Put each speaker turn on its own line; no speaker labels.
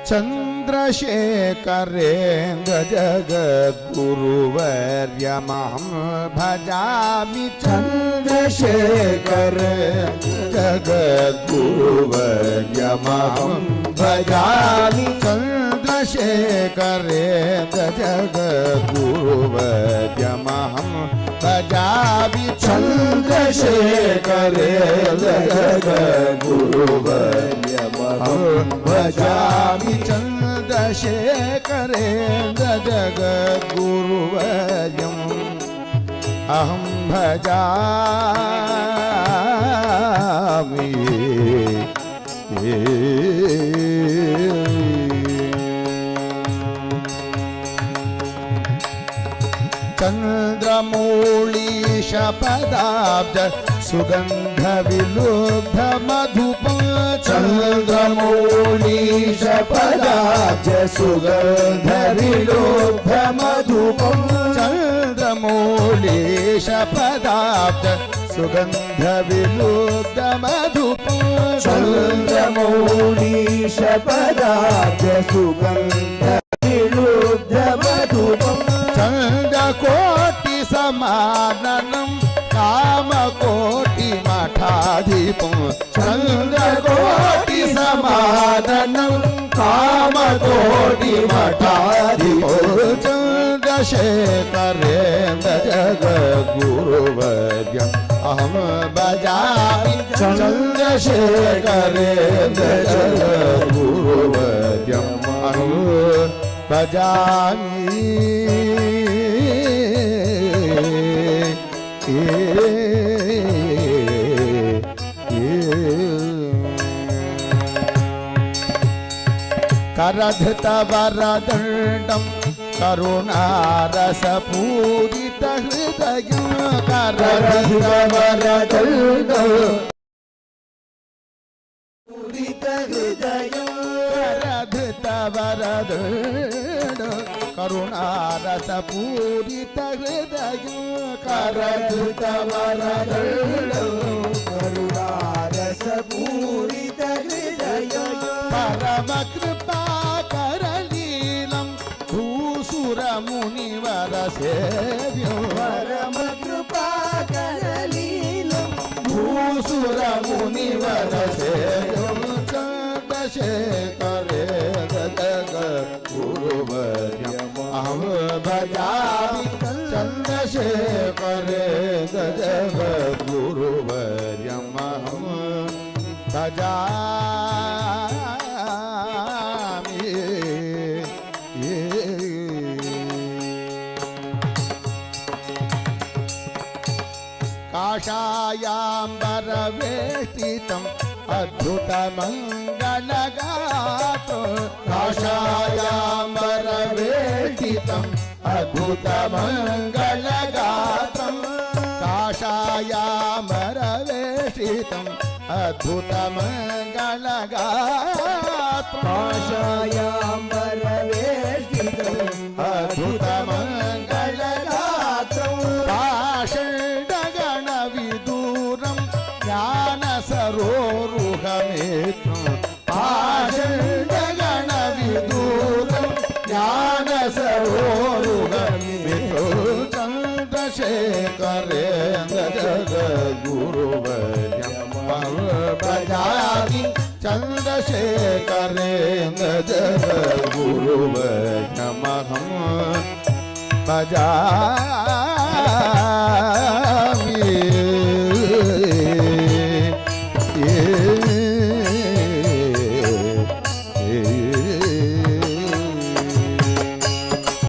चन्द्रशेखरेन्द्र जगद्गुरुवर्यमहं भजामि चन्द्रशेखरेन्द्र जगद्गुरुवर्यमहं भजामि चन्द्रशेखरेन्द्र जगद्गुरुवर्यमहं भजामि चन्द्रशेखरेन्द्र जगद्गुरुवर्यमहं भजामि चन्द्रशेखरेन्द्र जगद्गुरुवर्यम् अहं भजामि चन्द्रमौळीशपदाब्ज सुगन्धविलुब्ध मधुपं चन्द्रमौळीशपदाब्ज सुगन्धविलुब्ध मधुपं चन्द्रमौळीशपदाब्ज सुगन्धविलुब्ध मधुपं चन्द्रमौळीशपदाब्ज सुगन्धविलुब्ध मधुपं चन्द्रकोटि समाननं कामकोटि मठाधिपं चन्द्रकोटि समाननं कामकोटि मठाधिपं चन्द्रशेखरेन्द्र जगद्गुरुवर्यम् अहं भजामि चन्द्रशेखरेन्द्र जगद्गुरुवर्यम् अहं भजामि करधृतवरदण्डं करुणारसपूरितहृदयं करधृतवरदण्डं पूरितहृदयं करधृतवरदण्डं करुणारसपूरितहृदयं करधृतवरदण्डं करुणारसपूरितहृदयं परमकृपाकरलीलं भूसुरमुनिवरसेव्यं परमकृपाकरलीलं भूसुरमुनिवरसेव्यं चन्द्रशेखरेन्द्र जगद्गुरुवर्यम् अहं भजामि चन्द्रशेखरेन्द्र जगद्गुरुवर्यम् अहं भजामि काषायाम्बरवेष्टितम् अद्भुतमङ्गलगात्रं काषायाम्बरवेष्टितम् अद्भुतमङ्गलगात्रं काषायाम्बरवेष्टितम् अद्भुतमङ्गलगात्रं काषायाम्बरवेष्टितम् अद्भुतमङ्गलगात्रं पाषण्डगणविदूरं ज्ञानसरोरुहमेत्रं पाषण्डगणविदूरं ज्ञानसरोरुहमेत्रं चन्द्रशेखरेन्द्र जगद्गुरुवर्यम् भजामि चन्द्रशेखरेन्द्र जगद्गुरुवर्यम् अहं भजामि